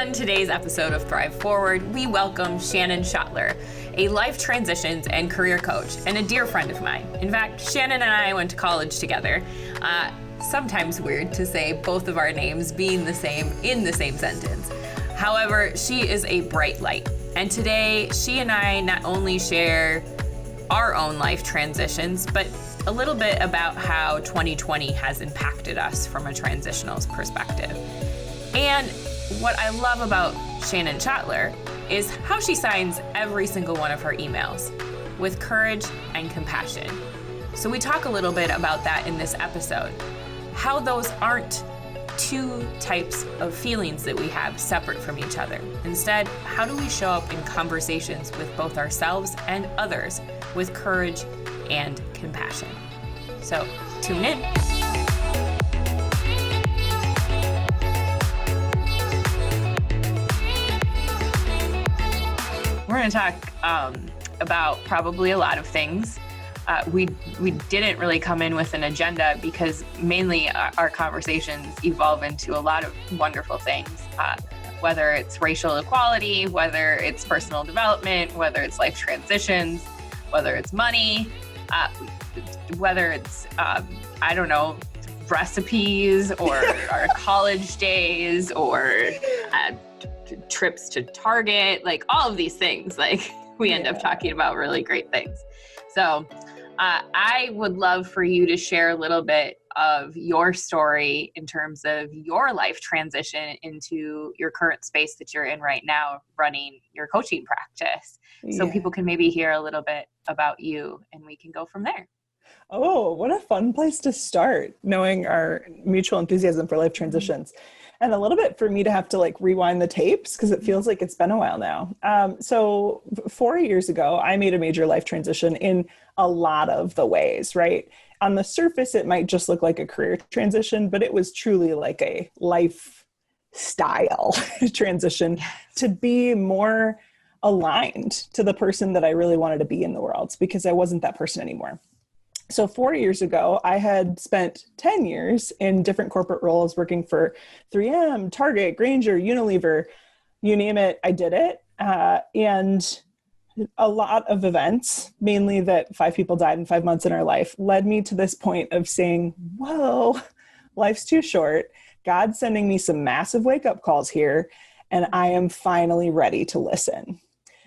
On today's episode of Thrive Forward, we welcome Shannon Schottler, a life transitions and career coach and a dear friend of mine. In fact, Shannon and I went to college together. Sometimes weird to say both of our names being the same in the same sentence. However, she is a bright light. And today, she and I not only share our own life transitions, but a little bit about how 2020 has impacted us from a transitional perspective. And what I love about Shannon Schottler is how she signs every single one of her emails with courage and compassion. So we talk a little bit about that in this episode, how those aren't two types of feelings that we have separate from each other. Instead, how do we show up in conversations with both ourselves and others with courage and compassion? So tune in. We're going to talk about probably a lot of things. We didn't really come in with an agenda because mainly our conversations evolve into a lot of wonderful things, whether it's racial equality, whether it's personal development, whether it's life transitions, whether it's money, whether it's, recipes or our college days or trips to Target, like all of these things, like we end up talking about really great things. So I would love for you to share a little bit of your story in terms of your life transition into your current space that you're in right now, running your coaching practice. So people can maybe hear a little bit about you and we can go from there. Oh, what a fun place to start, knowing our mutual enthusiasm for life transitions. And a little bit for me to have to rewind the tapes because it feels like it's been a while now. So 4 years ago, I made a major life transition in a lot of the ways, right? On the surface, it might just look like a career transition, but it was truly like a lifestyle transition to be more aligned to the person that I really wanted to be in the world because I wasn't that person anymore. So 4 years ago, I had spent 10 years in different corporate roles working for 3M, Target, Grainger, Unilever, you name it, I did it. And a lot of events, mainly that 5 people died in 5 months in our life, led me to this point of saying, whoa, life's too short. God's sending me some massive wake-up calls here, and I am finally ready to listen.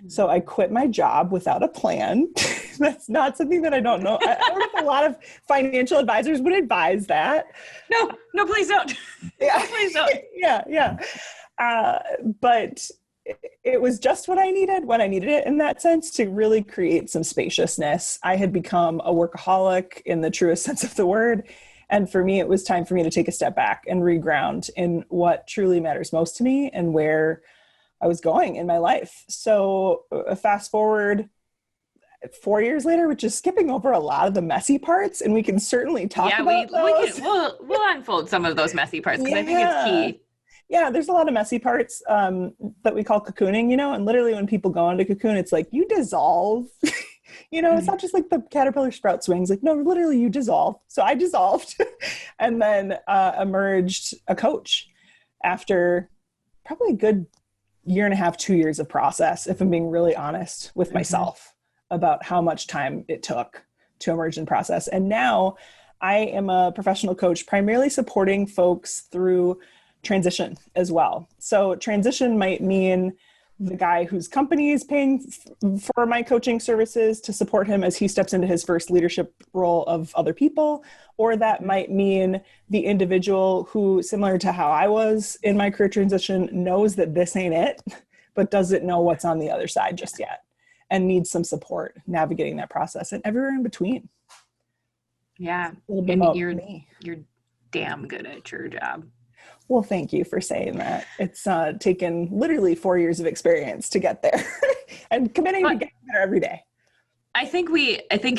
So I quit my job without a plan. That's not something that I don't know. I don't know if a lot of financial advisors would advise that. No, please don't. Yeah. No, please don't. Yeah. But it was just what I needed when I needed it in that sense to really create some spaciousness. I had become a workaholic in the truest sense of the word. And for me, it was time for me to take a step back and reground in what truly matters most to me and where I was going in my life. So fast forward 4 years later, which is skipping over a lot of the messy parts, and we can certainly talk about those. We'll unfold some of those messy parts because I think it's key. Yeah, there's a lot of messy parts that we call cocooning, and literally when people go into cocoon, it's like you dissolve. It's not just like the caterpillar sprout swings. Like, no, literally you dissolve. So I dissolved and then emerged a coach after probably a good 1.5 to 2 years of process, if I'm being really honest with myself about how much time it took to emerge in process. And now I am a professional coach, primarily supporting folks through transition as well. So transition might mean the guy whose company is paying for my coaching services to support him as he steps into his first leadership role of other people, or that might mean the individual who, similar to how I was in my career transition, knows that this ain't it, but doesn't know what's on the other side just yet and needs some support navigating that process and everywhere in between. Yeah, and you're damn good at your job. Well, thank you for saying that. It's taken literally 4 years of experience to get there and committing to getting better every day. I think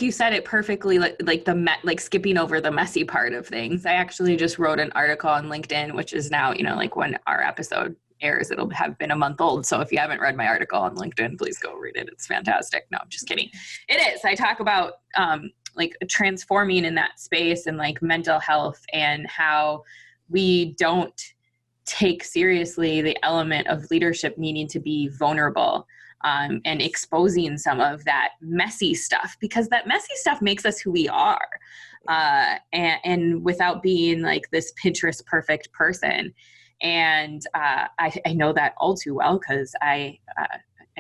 you said it perfectly, like skipping over the messy part of things. I actually just wrote an article on LinkedIn, which is now, when our episode airs, it'll have been a month old. So if you haven't read my article on LinkedIn, please go read it. It's fantastic. No, I'm just kidding. It is. I talk about transforming in that space and mental health and how we don't take seriously the element of leadership needing to be vulnerable, and exposing some of that messy stuff, because that messy stuff makes us who we are, and without being like this Pinterest perfect person. And I know that all too well, because I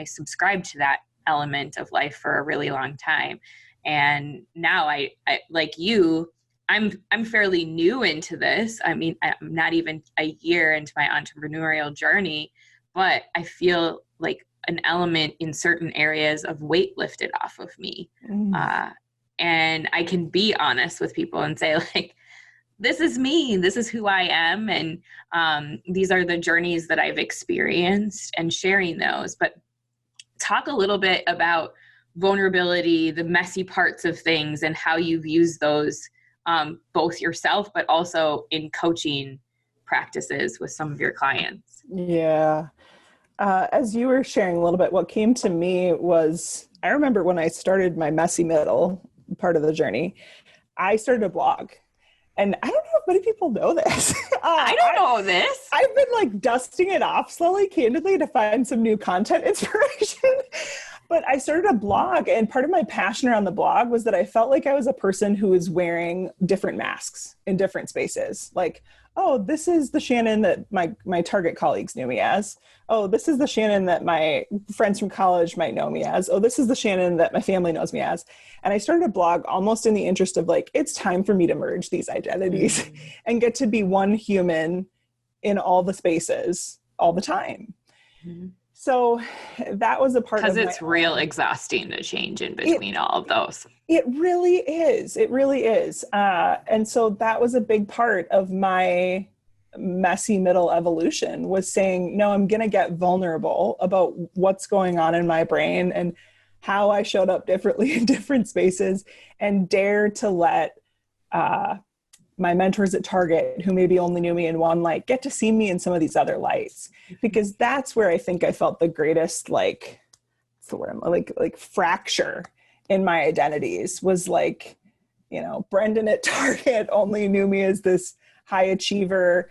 subscribed to that element of life for a really long time. And now I like you, I'm fairly new into this. I mean, I'm not even a year into my entrepreneurial journey, but I feel like an element in certain areas of weight lifted off of me. And I can be honest with people and say, like, this is me, this is who I am. And these are the journeys that I've experienced, and sharing those. But talk a little bit about vulnerability, the messy parts of things, and how you've used those both yourself, but also in coaching practices with some of your clients. Yeah. As you were sharing a little bit, what came to me was, I remember when I started my messy middle part of the journey, I started a blog. And I don't know if many people know this. I don't know this. I've been like dusting it off slowly, candidly, to find some new content inspiration. But I started a blog, and part of my passion around the blog was that I felt like I was a person who was wearing different masks in different spaces. Like, oh, this is the Shannon that my Target colleagues knew me as. Oh, this is the Shannon that my friends from college might know me as. Oh, this is the Shannon that my family knows me as. And I started a blog almost in the interest of like, it's time for me to merge these identities and get to be one human in all the spaces all the time. So that was a part of it. Because it's real exhausting to change in between all of those. It really is. It really is. And so that was a big part of my messy middle evolution, was saying, no, I'm going to get vulnerable about what's going on in my brain and how I showed up differently in different spaces, and dare to let my mentors at Target, who maybe only knew me in one light, get to see me in some of these other lights. Because that's where I think I felt the greatest, like, what's the word? Like fracture in my identities, was like, you know, Brendan at Target only knew me as this high achiever,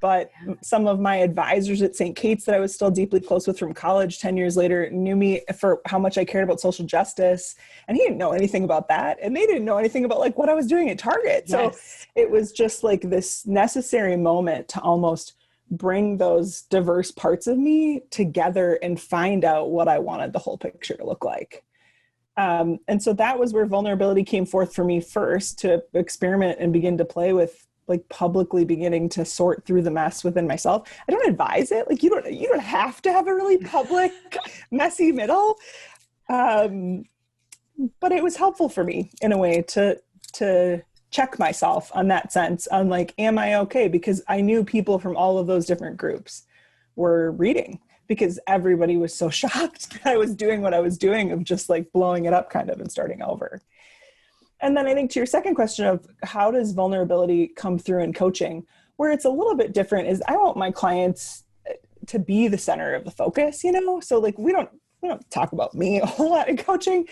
but some of my advisors at St. Kate's that I was still deeply close with from college 10 years later knew me for how much I cared about social justice. And he didn't know anything about that. And they didn't know anything about like what I was doing at Target. Yes. So it was just like this necessary moment to almost bring those diverse parts of me together and find out what I wanted the whole picture to look like. And so that was where vulnerability came forth for me first, to experiment and begin to play with, like, publicly beginning to sort through the mess within myself. I don't advise it. Like, you don't have to have a really public, messy middle. But it was helpful for me in a way to check myself on that sense, on like, am I okay? Because I knew people from all of those different groups were reading, because everybody was so shocked that I was doing what I was doing, of just like blowing it up kind of and starting over. And then I think to your second question of how does vulnerability come through in coaching, where it's a little bit different, is I want my clients to be the center of the focus, you know? So like, we don't talk about me a whole lot in coaching,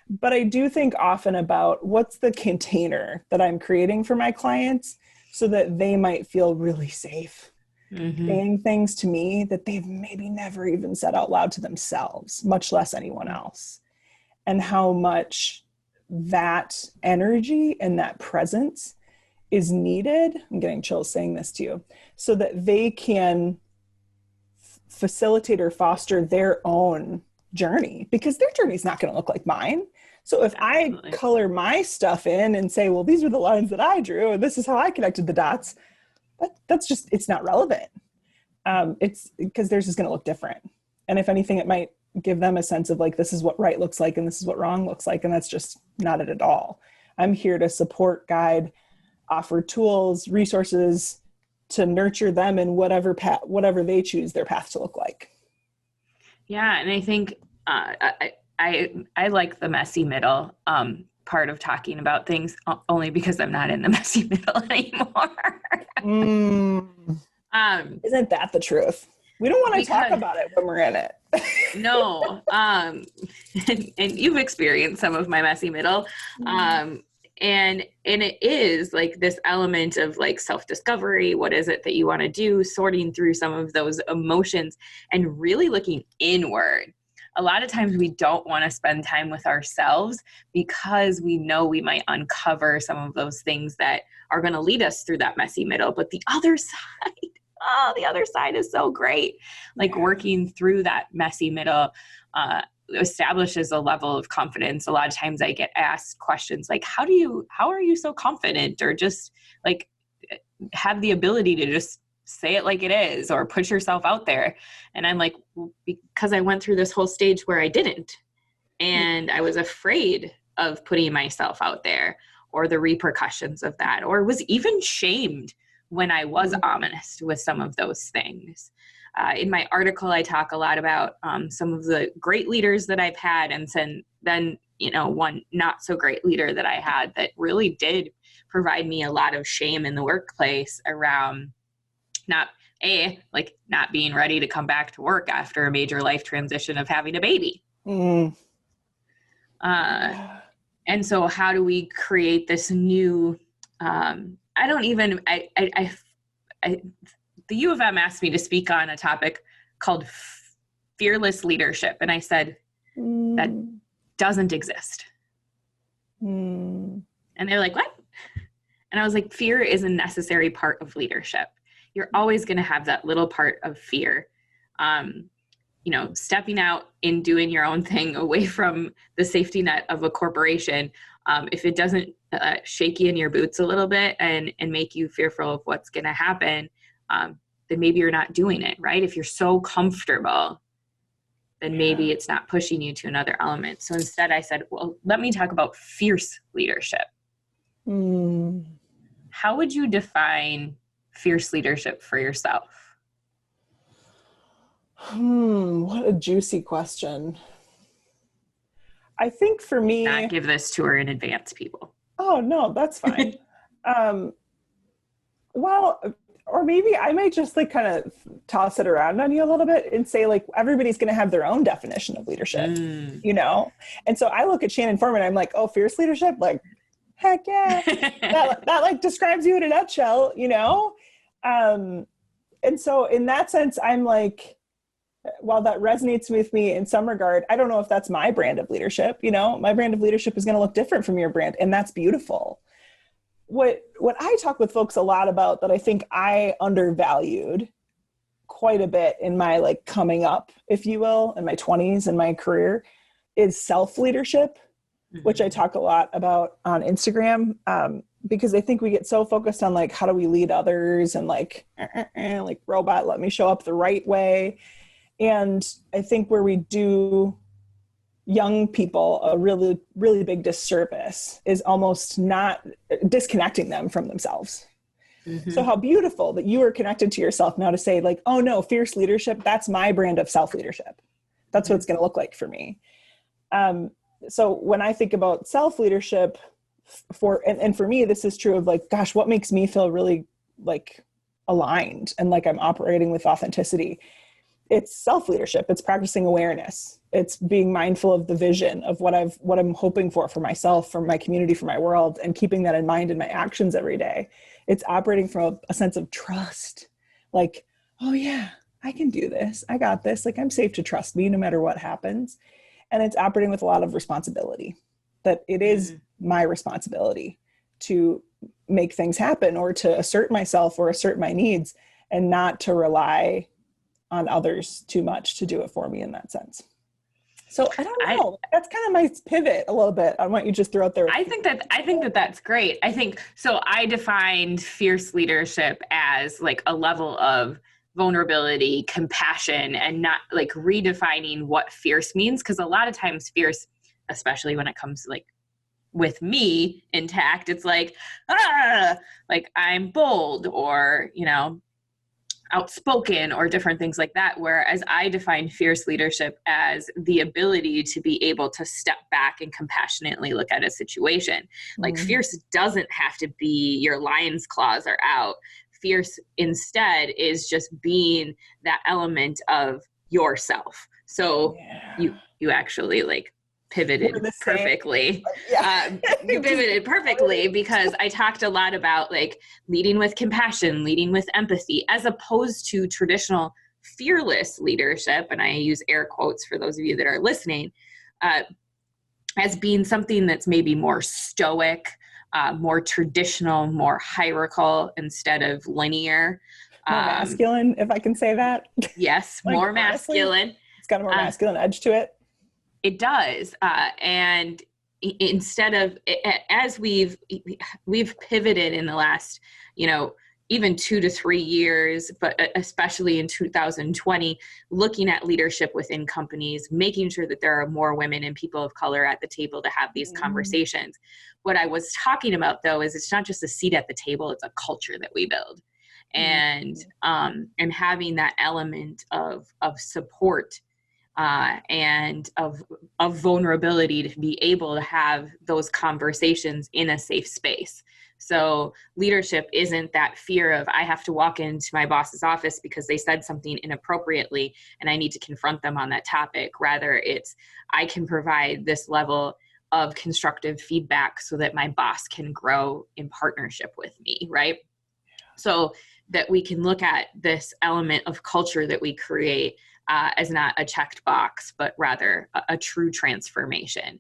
but I do think often about what's the container that I'm creating for my clients so that they might feel really safe saying things to me that they've maybe never even said out loud to themselves, much less anyone else. And how much that energy and that presence is needed, I'm getting chills saying this to you, so that they can facilitate or foster their own journey, because their journey is not going to look like mine. So if I color my stuff in and say, well, these are the lines that I drew and this is how I connected the dots, that's just, it's not relevant. It's because theirs is going to look different. And if anything, it might give them a sense of like, this is what right looks like and this is what wrong looks like. And that's just not it at all. I'm here to support, guide, offer tools, resources to nurture them in whatever path, whatever they choose their path to look like. Yeah. And I think I like the messy middle part of talking about things, only because I'm not in the messy middle anymore. Isn't that the truth? We don't want to talk about it when we're in it. No. And you've experienced some of my messy middle. And it is like this element of like self-discovery. What is it that you want to do? Sorting through some of those emotions and really looking inward. A lot of times we don't want to spend time with ourselves because we know we might uncover some of those things that are going to lead us through that messy middle. But the other side, the other side is so great. Like working through that messy middle, establishes a level of confidence. A lot of times I get asked questions like, how are you so confident? Or just like have the ability to just say it like it is or put yourself out there. And I'm like, well, because I went through this whole stage where I didn't. And I was afraid of putting myself out there or the repercussions of that, or was even shamed when I was honest with some of those things. In my article, I talk a lot about some of the great leaders that I've had, and then one not so great leader that I had that really did provide me a lot of shame in the workplace around not being ready to come back to work after a major life transition of having a baby. And so how do we create this new, the U of M asked me to speak on a topic called fearless leadership. And I said, that doesn't exist. And they're like, what? And I was like, fear is a necessary part of leadership. You're always going to have that little part of fear. Stepping out and doing your own thing away from the safety net of a corporation. If it doesn't shake you in your boots a little bit and make you fearful of what's going to happen, then maybe you're not doing it, right? If you're so comfortable, then maybe it's not pushing you to another element. So instead I said, well, let me talk about fierce leadership. How would you define fierce leadership for yourself? What a juicy question. I think for me... Not give this to her in advance, people. Oh, no, that's fine. Or maybe I might just like kind of toss it around on you a little bit and say like, everybody's going to have their own definition of leadership, And so I look at Shannon Forman, I'm like, oh, fierce leadership? Like, heck yeah. that like describes you in a nutshell, And so in that sense, I'm like, while that resonates with me in some regard, I don't know if that's my brand of leadership. My brand of leadership is going to look different from your brand, and that's beautiful. What I talk with folks a lot about that I think I undervalued quite a bit in my like coming up, if you will, in my 20s and my career is self-leadership, which I talk a lot about on Instagram, because I think we get so focused on like, how do we lead others and like robot, let me show up the right way. And I think where we do young people a really, really big disservice is almost not disconnecting them from themselves. So how beautiful that you are connected to yourself now to say like, oh no, fierce leadership, that's my brand of self-leadership. That's what it's going to look like for me. So when I think about self-leadership and for me, this is true of like, gosh, what makes me feel really like aligned and like I'm operating with authenticity? It's self-leadership. It's practicing awareness. It's being mindful of the vision of what I'm hoping for myself, for my community, for my world, and keeping that in mind in my actions every day. It's operating from a sense of trust. Like, oh yeah, I can do this. I got this. Like I'm safe to trust me no matter what happens. And it's operating with a lot of responsibility, that it is my responsibility to make things happen or to assert myself or assert my needs and not to rely on others too much to do it for me in that sense. So I don't know. That's kind of my pivot a little bit on what you just threw out there. I think that that's great. I think so. I defined fierce leadership as like a level of vulnerability, compassion, and not like redefining what fierce means. Because a lot of times fierce, especially when it comes to like with me intact, it's like, like I'm bold or, outspoken or different things like that. Whereas I define fierce leadership as the ability to be able to step back and compassionately look at a situation. Like fierce doesn't have to be your lion's claws are out. Fierce instead is just being that element of yourself. So you actually like pivoted We're the same. perfectly. Yeah. You pivoted perfectly because I talked a lot about like leading with compassion, leading with empathy, as opposed to traditional fearless leadership. And I use air quotes for those of you that are listening, as being something that's maybe more stoic, more traditional, more hierarchical instead of linear. More masculine, if I can say that. Yes, Like, more honestly, masculine. it's got a more masculine edge to it. It does. And instead of, as we've pivoted in the last, even 2 to 3 years, but especially in 2020, looking at leadership within companies, making sure that there are more women and people of color at the table to have these conversations. What I was talking about, though, is it's not just a seat at the table, it's a culture that we build. And having that element of support and of vulnerability to be able to have those conversations in a safe space. So leadership isn't that fear of I have to walk into my boss's office because they said something inappropriately and I need to confront them on that topic. Rather, it's I can provide this level of constructive feedback so that my boss can grow in partnership with me, right? So that we can look at this element of culture that we create as not a checked box, but rather a true transformation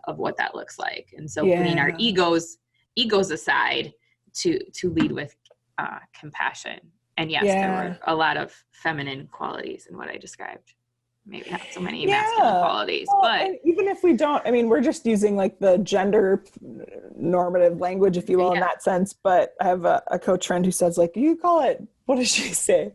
of what that looks like. And so putting our egos aside to lead with compassion. And yes, there were a lot of feminine qualities in what I described. Maybe not so many masculine qualities, but even if we don't, I mean, we're just using like the gender normative language, if you will, in that sense. But I have a coach friend who says, like, you call it, what does she say?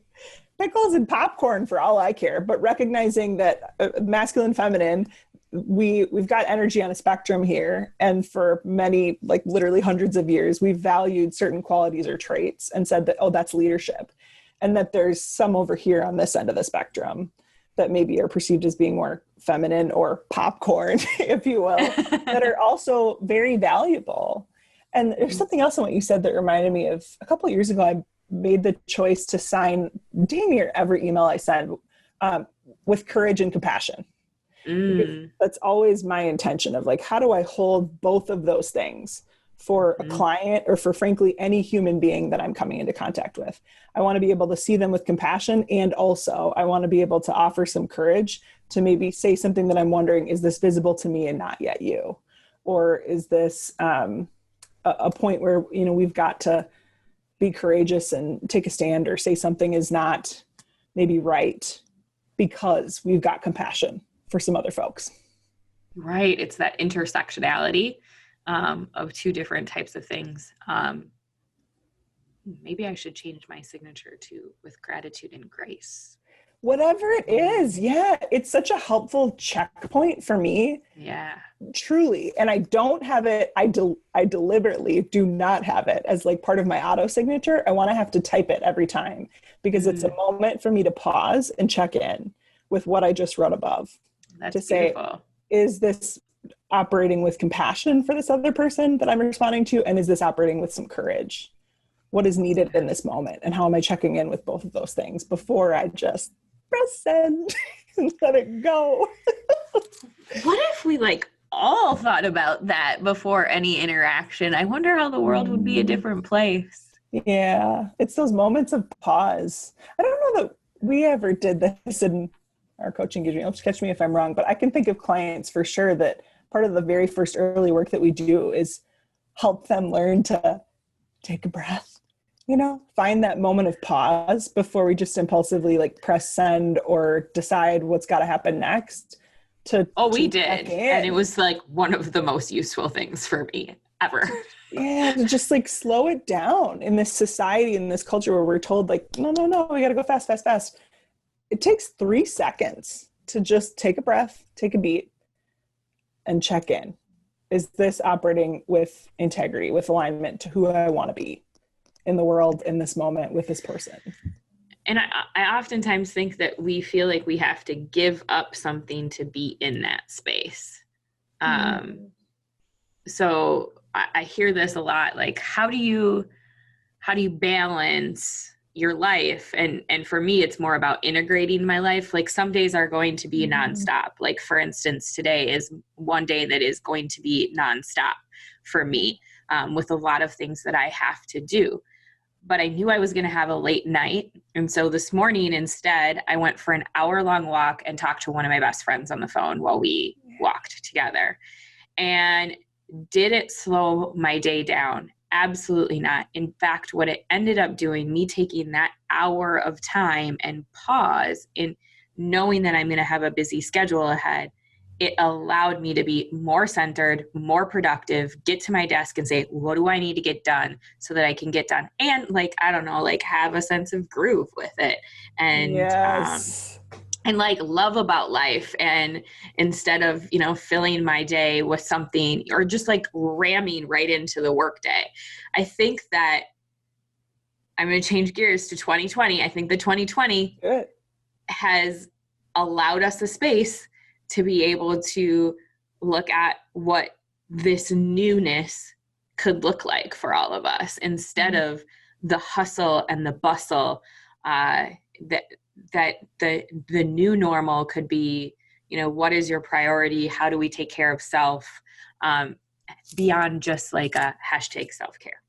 Pickles and popcorn for all I care. But recognizing that masculine, feminine, we've got energy on a spectrum here. And for many, like literally hundreds of years, we've valued certain qualities or traits and said that, oh, that's leadership. And that there's some over here on this end of the spectrum that maybe are perceived as being more feminine or popcorn, if you will, that are also very valuable. And there's something else in what you said that reminded me of a couple of years ago, I made the choice to sign damn near every email I send with courage and compassion. That's always my intention of like, how do I hold both of those things for a client or for frankly, any human being that I'm coming into contact with? I want to be able to see them with compassion. And also I want to be able to offer some courage to maybe say something that I'm wondering, is this visible to me and not yet you? Or is this a point where, we've got to be courageous and take a stand or say something is not maybe right because we've got compassion for some other folks. Right. It's that intersectionality of two different types of things. Maybe I should change my signature to with gratitude and grace. Whatever it is. Yeah. It's such a helpful checkpoint for me. Yeah. Truly. And I don't have it. I deliberately do not have it as like part of my auto signature. I want to have to type it every time because it's a moment for me to pause and check in with what I just wrote above. That's to say, beautiful. Is this operating with compassion for this other person that I'm responding to? And is this operating with some courage? What is needed in this moment? And how am I checking in with both of those things before I just press send and let it go? What if we all thought about that before any interaction? I wonder how the world would be a different place. Yeah. It's those moments of pause. I don't know that we ever did this in our coaching engagement. Catch me if I'm wrong, but I can think of clients for sure that part of the very first early work that we do is help them learn to take a breath, find that moment of pause before we just impulsively press send or decide what's got to happen next. We did. And it was one of the most useful things for me ever. Yeah. To just slow it down in this society, in this culture where we're told no, we got to go fast, fast, fast. It takes 3 seconds to just take a breath, take a beat, and check in. Is this operating with integrity, with alignment to who I want to be in the world, in this moment, with this person? And I oftentimes think that we feel like we have to give up something to be in that space. So I hear this a lot, how do you balance your life, and for me it's more about integrating my life. Like some days are going to be nonstop. Like for instance, today is one day that is going to be nonstop for me, with a lot of things that I have to do. But I knew I was going to have a late night. And so this morning, instead, I went for an hour-long walk and talked to one of my best friends on the phone while we walked together. And did it slow my day down? Absolutely not. In fact, what it ended up doing, me taking that hour of time and pause in knowing that I'm going to have a busy schedule ahead, it allowed me to be more centered, more productive, get to my desk and say, what do I need to get done so that I can get done? And like, I don't know, like have a sense of groove with it. And, Yes. and like love about life. And instead of, filling my day with something or just like ramming right into the workday, I think that I'm going to change gears to 2020. I think the 2020 Good. has allowed us the space to be able to look at what this newness could look like for all of us instead of the hustle and the bustle, that the new normal could be, what is your priority? How do we take care of self, beyond just like a hashtag self-care?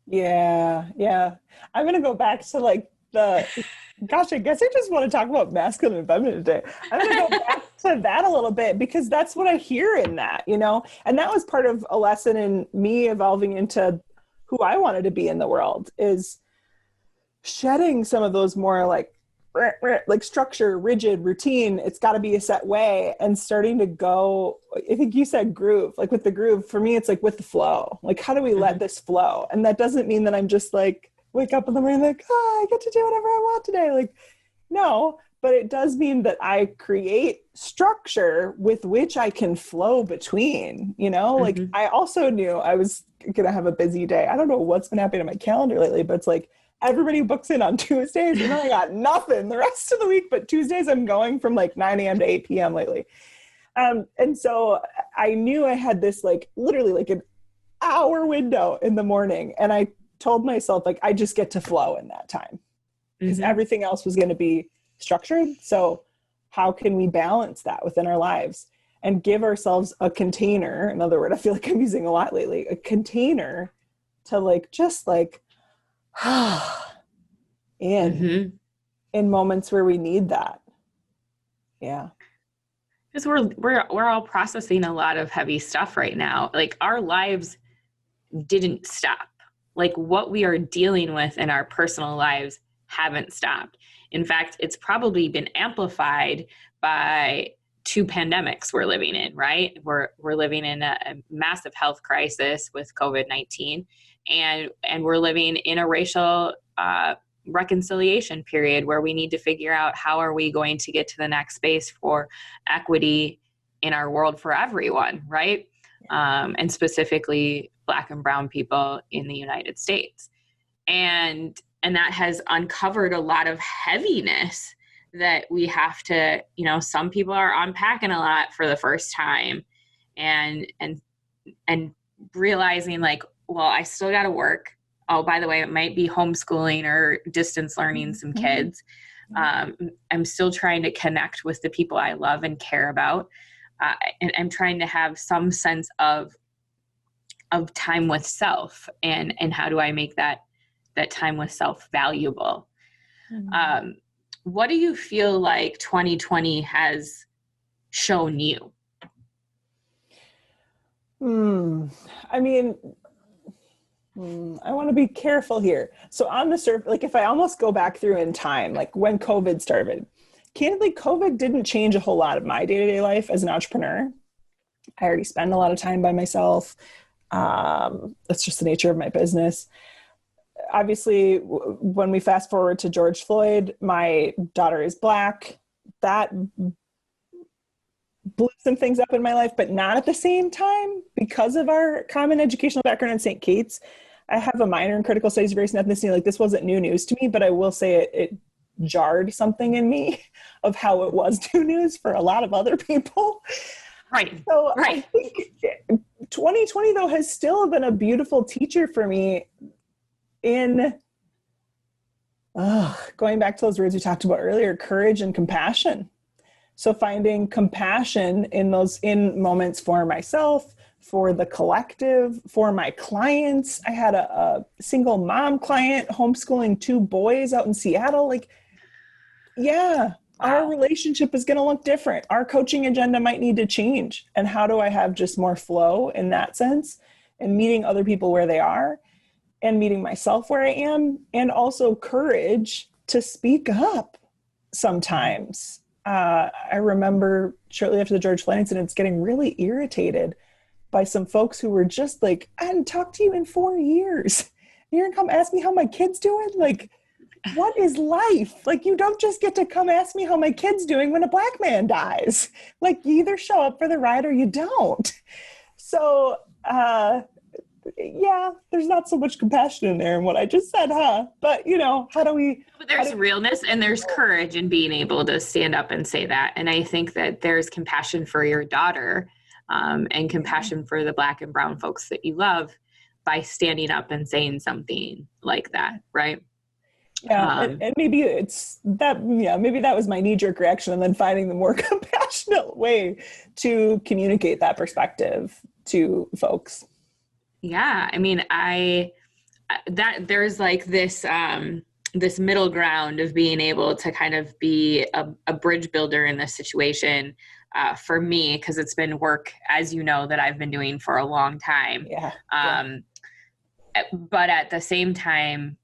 Yeah. Yeah. I'm going to go back to like gosh, I guess I just want to talk about masculine and feminine today. I'm going to go back to that a little bit because that's what I hear in that, and that was part of a lesson in me evolving into who I wanted to be in the world, is shedding some of those more like structure, rigid, routine. It's got to be a set way, and starting to go, I think you said groove, like with the groove. For me, it's like with the flow. Like, how do we let this flow? And that doesn't mean that I'm just like, wake up in the morning like, I get to do whatever I want today. Like, no, but it does mean that I create structure with which I can flow between, like I also knew I was going to have a busy day. I don't know what's been happening on my calendar lately, but it's like everybody books in on Tuesdays and I got nothing the rest of the week, but Tuesdays I'm going from like 9 a.m. to 8 p.m. lately. And so I knew I had this like literally like an hour window in the morning, and I told myself like I just get to flow in that time because everything else was going to be structured. So how can we balance that within our lives and give ourselves a container? Another word I feel like I'm using a lot lately, a container to like just like in moments where we need that. Yeah. Because we're all processing a lot of heavy stuff right now. Like our lives didn't stop. Like what we are dealing with in our personal lives haven't stopped. In fact, it's probably been amplified by 2 pandemics we're living in, right? We're living in a massive health crisis with COVID-19, and we're living in a racial reconciliation period where we need to figure out how are we going to get to the next space for equity in our world for everyone, right? And specifically Black and brown people in the United States. And that has uncovered a lot of heaviness that we have to, some people are unpacking a lot for the first time and realizing like, well, I still got to work. Oh, by the way, it might be homeschooling or distance learning some kids. I'm still trying to connect with the people I love and care about. And I'm trying to have some sense of time with self and how do I make that time with self valuable. What do you feel like 2020 has shown you? I mean, I want to be careful here. So on the surface, like if I almost go back through in time, like when COVID started, candidly, COVID didn't change a whole lot of my day-to-day life as an entrepreneur. I already spend a lot of time by myself. That's just the nature of my business. Obviously, when we fast forward to George Floyd, my daughter is Black. That blew some things up in my life, but not at the same time because of our common educational background in St. Kate's. I have a minor in critical studies of race and ethnicity. Like this wasn't new news to me, but I will say it jarred something in me of how it was new news for a lot of other people. Right. So right. I think 2020 though has still been a beautiful teacher for me in Going back to those words we talked about earlier, courage and compassion. So finding compassion in moments for myself, for the collective, for my clients. I had a single mom client homeschooling 2 boys out in Seattle. Like, yeah, our relationship is going to look different. Our coaching agenda might need to change. And how do I have just more flow in that sense, and meeting other people where they are and meeting myself where I am, and also courage to speak up sometimes. I remember shortly after the George Floyd incidents getting really irritated by some folks who were just like, I hadn't talked to you in 4 years. You're gonna come ask me how my kid's doing? Like, what is life? Like, you don't just get to come ask me how my kid's doing when a Black man dies. Like, you either show up for the ride or you don't. So, yeah, there's not so much compassion in there in what I just said, huh? But, how do we... But there's realness and there's courage in being able to stand up and say that. And I think that there's compassion for your daughter, and compassion for the Black and brown folks that you love by standing up and saying something like that, right? Yeah, and maybe it's that, maybe that was my knee-jerk reaction, and then finding the more compassionate way to communicate that perspective to folks. Yeah, I mean, there's like this middle ground of being able to kind of be a bridge builder in this situation, for me, because it's been work, as you know, that I've been doing for a long time. Yeah. But at the same time,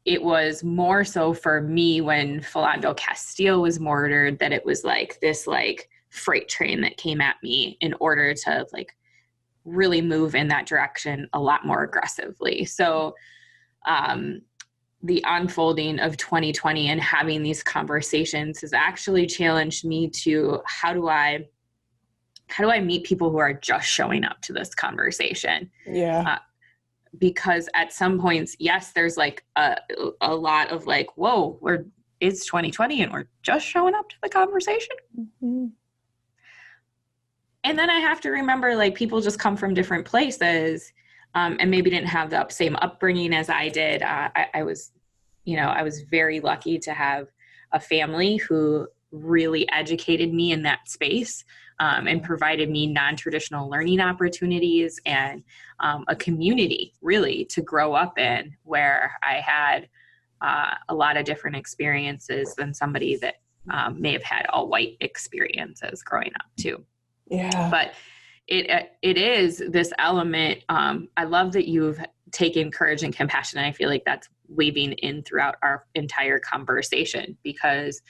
it was more so for me when Philando Castile was murdered, that it was like this like freight train that came at me in order to like really move in that direction a lot more aggressively. So the unfolding of 2020 and having these conversations has actually challenged me to how do I meet people who are just showing up to this conversation? Yeah. Because at some points, yes, there's like a lot of like, whoa, it's 2020 and we're just showing up to the conversation. Mm-hmm. And then I have to remember, like, people just come from different places, and maybe didn't have the same upbringing as I did. I was very lucky to have a family who really educated me in that space, and provided me non-traditional learning opportunities and a community really to grow up in, where I had a lot of different experiences than somebody that may have had all white experiences growing up too. Yeah. But it is this element. I love that you've taken courage and compassion. And I feel like that's weaving in throughout our entire conversation, because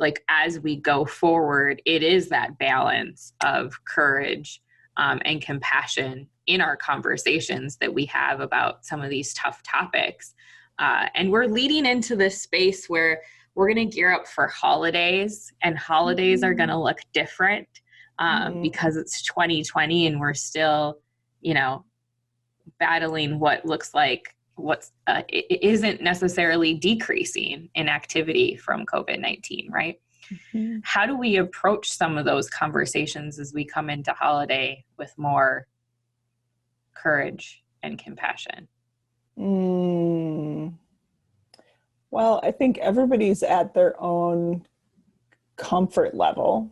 like, as we go forward, it is that balance of courage and compassion in our conversations that we have about some of these tough topics. And we're leading into this space where we're going to gear up for holidays, and holidays are going to look different. Because it's 2020 and we're still, battling what looks like it isn't necessarily decreasing in activity from COVID-19, right? Mm-hmm. How do we approach some of those conversations as we come into holiday with more courage and compassion? Well, I think everybody's at their own comfort level.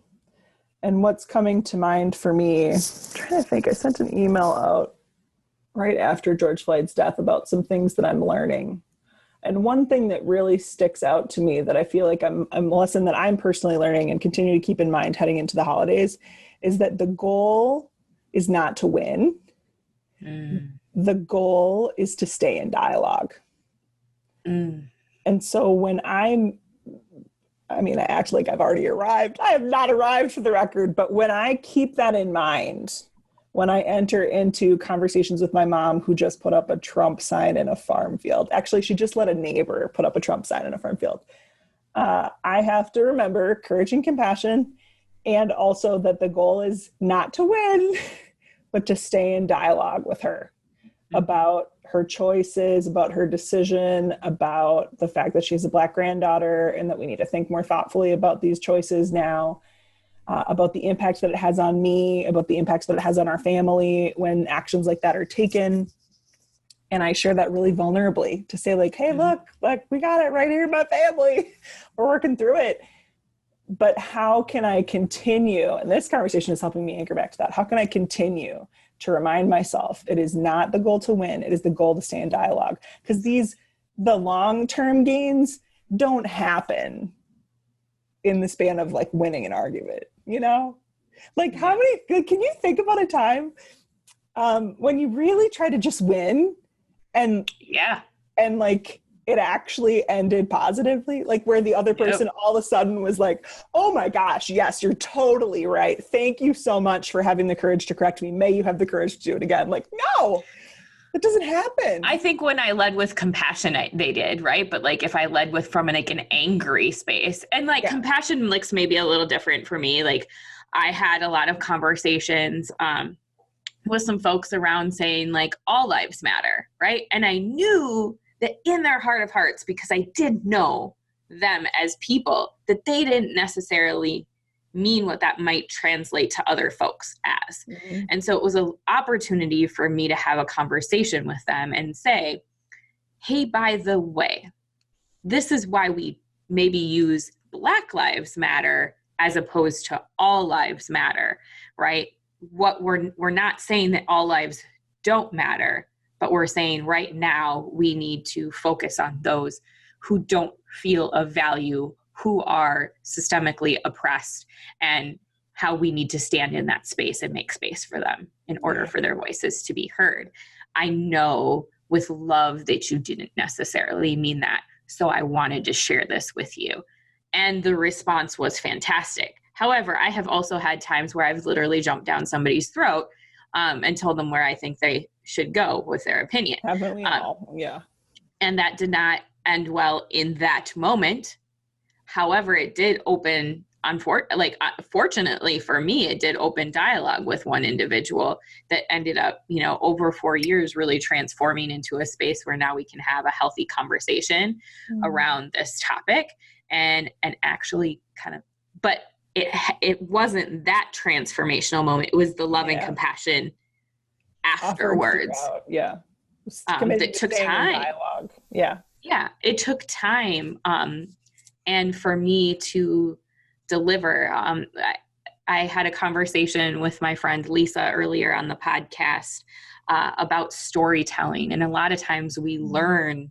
And what's coming to mind for me, I'm trying to think, I sent an email out right after George Floyd's death about some things that I'm learning. And one thing that really sticks out to me that I feel like I'm a lesson that I'm personally learning and continue to keep in mind heading into the holidays is that the goal is not to win. The goal is to stay in dialogue. And so when I act like I've already arrived. I have not arrived, for the record. But when I keep that in mind, when I enter into conversations with my mom, who just put up a Trump sign in a farm field. Actually, she just let a neighbor put up a Trump sign in a farm field. I have to remember courage and compassion, and also that the goal is not to win, but to stay in dialogue with her about her choices, about her decision, about the fact that she's a Black granddaughter and that we need to think more thoughtfully about these choices now, about the impact that it has on me, about the impacts that it has on our family when actions like that are taken. And I share that really vulnerably to say like, hey, look, we got it right here in my family. We're working through it. But how can I continue? And this conversation is helping me anchor back to that. How can I continue to remind myself it is not the goal to win. It is the goal to stay in dialogue. Because the long-term gains don't happen in the span of like winning an argument, you know? Like how many, can you think about a time when you really try to just win and like it actually ended positively, like where the other person all of a sudden was like, oh my gosh, yes, you're totally right. Thank you so much for having the courage to correct me. May you have the courage to do it again. Like, no, it doesn't happen. I think when I led with compassion, they did, right? But like if I led with from like an angry space, and like compassion looks maybe a little different for me. Like I had a lot of conversations with some folks around saying like all lives matter, right? And I knew that in their heart of hearts, because I did know them as people, that they didn't necessarily mean what that might translate to other folks as. Mm-hmm. And so it was an opportunity for me to have a conversation with them and say, hey, by the way, this is why we maybe use Black Lives Matter as opposed to all lives matter, right? What we're not saying that all lives don't matter, but we're saying right now we need to focus on those who don't feel of value, who are systemically oppressed, and how we need to stand in that space and make space for them in order for their voices to be heard. I know with love that you didn't necessarily mean that, so I wanted to share this with you. And the response was fantastic. However, I have also had times where I've literally jumped down somebody's throat and told them where I think they should go with their opinion. Haven't we all? Yeah. And that did not end well in that moment. However, it did open, fortunately for me, it did open dialogue with one individual that ended up, over 4 years really transforming into a space where now we can have a healthy conversation around this topic and actually but it wasn't that transformational moment. It was the love and compassion afterwards. That took time. Yeah, it took time. And for me to deliver, I had a conversation with my friend Lisa earlier on the podcast about storytelling. And a lot of times we learn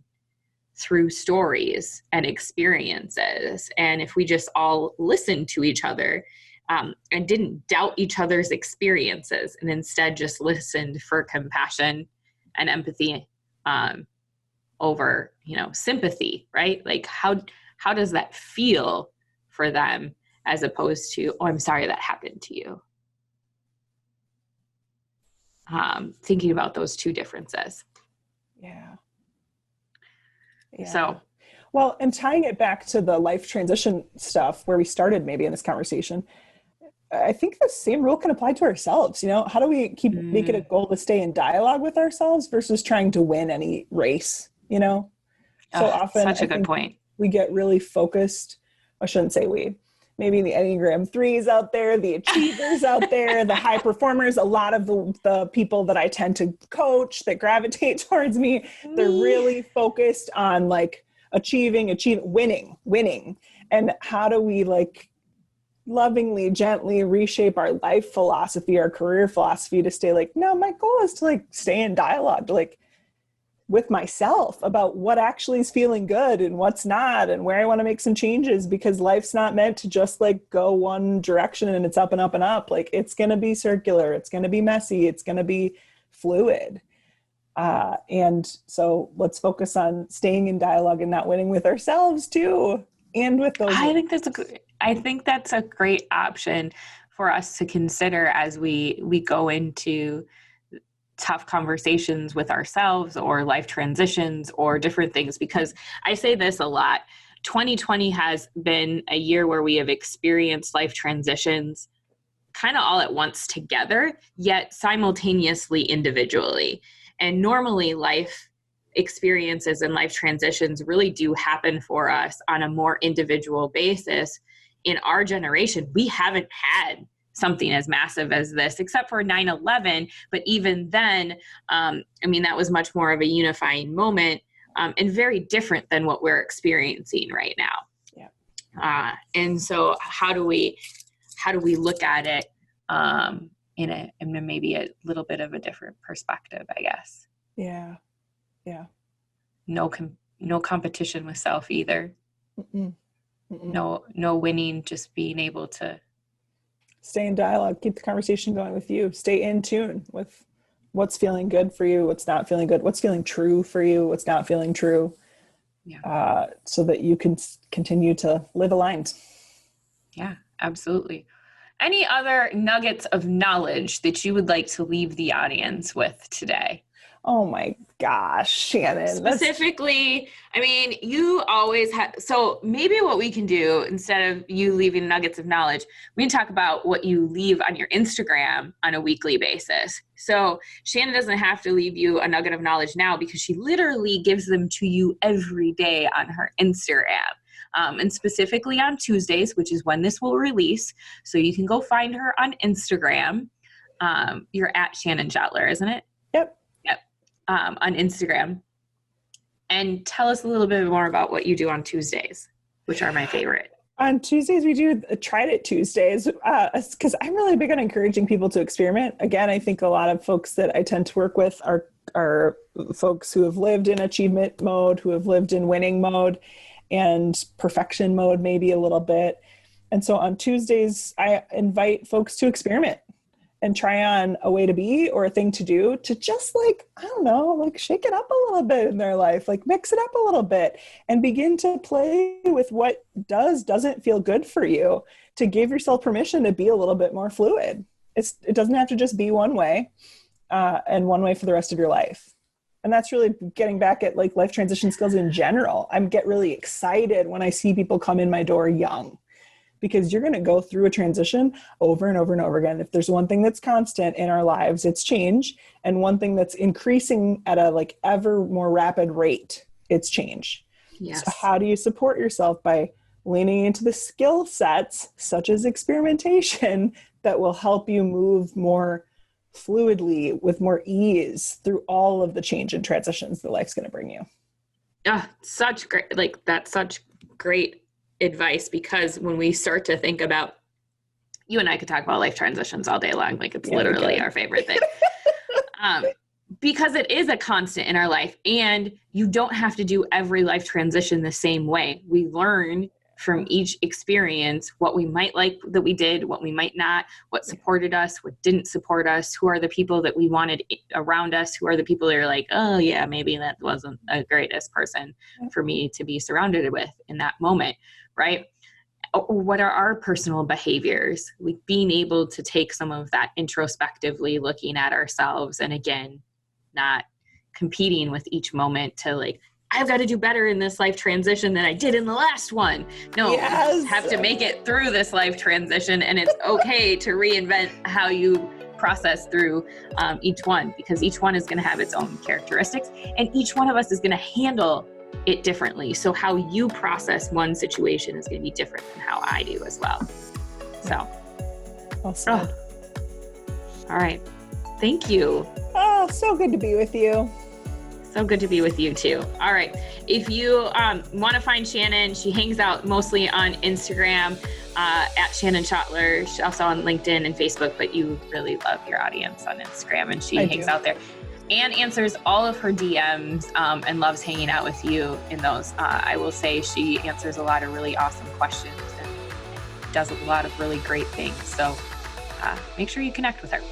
through stories and experiences. And if we just all listened to each other and didn't doubt each other's experiences and instead just listened for compassion and empathy over, sympathy, right? Like how does that feel for them as opposed to, oh, I'm sorry that happened to you. Thinking about those two differences. Yeah. So, well, and tying it back to the life transition stuff where we started maybe in this conversation, I think the same rule can apply to ourselves. How do we make it a goal to stay in dialogue with ourselves versus trying to win any race, So often such a good point. We get really focused. I shouldn't say we. Maybe the Enneagram 3s out there, the achievers out there, the high performers, a lot of the people that I tend to coach that gravitate towards me, they're really focused on like achieving, winning. And how do we like lovingly, gently reshape our life philosophy, our career philosophy to stay like, no, my goal is to like stay in dialogue, like with myself about what actually is feeling good and what's not and where I want to make some changes, because life's not meant to just like go one direction and it's up and up and up. Like it's going to be circular. It's going to be messy. It's going to be fluid. And so let's focus on staying in dialogue and not winning with ourselves too. And with those. I think that's a great option for us to consider as we go into tough conversations with ourselves or life transitions or different things, because I say this a lot. 2020 has been a year where we have experienced life transitions kind of all at once together, yet simultaneously individually. And normally life experiences and life transitions really do happen for us on a more individual basis. In our generation, we haven't had something as massive as this, except for 9/11. But even then, that was much more of a unifying moment, and very different than what we're experiencing right now. Yeah. And so how do we look at it in maybe a little bit of a different perspective, I guess. Yeah. Yeah. No competition with self either. Mm-mm. Mm-mm. No winning, just being able to stay in dialogue, keep the conversation going with you, stay in tune with what's feeling good for you, what's not feeling good, what's feeling true for you, what's not feeling true. Yeah. So that you can continue to live aligned. Yeah, absolutely. Any other nuggets of knowledge that you would like to leave the audience with today? Oh my gosh, Shannon. Specifically, you always have, so maybe what we can do, instead of you leaving nuggets of knowledge, we can talk about what you leave on your Instagram on a weekly basis. So Shannon doesn't have to leave you a nugget of knowledge now, because she literally gives them to you every day on her Instagram. And specifically on Tuesdays, which is when this will release. So you can go find her on Instagram. You're at Shannon Schottler, isn't it? Yep. On Instagram, and tell us a little bit more about what you do on Tuesdays, which are my favorite. On Tuesdays, we do Tried It Tuesdays, because I'm really big on encouraging people to experiment. Again, I think a lot of folks that I tend to work with are folks who have lived in achievement mode, who have lived in winning mode and perfection mode, maybe a little bit. And so on Tuesdays, I invite folks to experiment and try on a way to be or a thing to do to just shake it up a little bit in their life, mix it up a little bit and begin to play with what doesn't feel good for you, to give yourself permission to be a little bit more fluid. It doesn't have to just be one way and one way for the rest of your life. And that's really getting back at life transition skills in general. I get really excited when I see people come in my door young, because you're going to go through a transition over and over and over again. If there's one thing that's constant in our lives, it's change. And one thing that's increasing at a ever more rapid rate, it's change. Yes. So how do you support yourself? By leaning into the skill sets, such as experimentation, that will help you move more fluidly, with more ease through all of the change and transitions that life's going to bring you. Such great, that's such great advice, because when we start to think about, you and I could talk about life transitions all day long, it's literally our favorite thing. Because it is a constant in our life, and you don't have to do every life transition the same way. We learn from each experience what we might like that we did, what we might not, what supported us, what didn't support us, who are the people that we wanted around us, who are the people that are oh yeah, maybe that wasn't the greatest person for me to be surrounded with in that moment, right? What are our personal behaviors? Being able to take some of that introspectively, looking at ourselves, and again, not competing with each moment to I've got to do better in this life transition than I did in the last one. No, yes. You have to make it through this life transition, and it's okay to reinvent how you process through each one, because each one is going to have its own characteristics, and each one of us is going to handle it differently. So how you process one situation is going to be different than how I do as well. So, well said. All right. Thank you. Oh, so good to be with you. So good to be with you too. All right. If you want to find Shannon, she hangs out mostly on Instagram at Shannon Schottler. She's also on LinkedIn and Facebook, but you really love your audience on Instagram, and she hangs out there and answers all of her DMs and loves hanging out with you in those. I will say she answers a lot of really awesome questions and does a lot of really great things. So make sure you connect with her.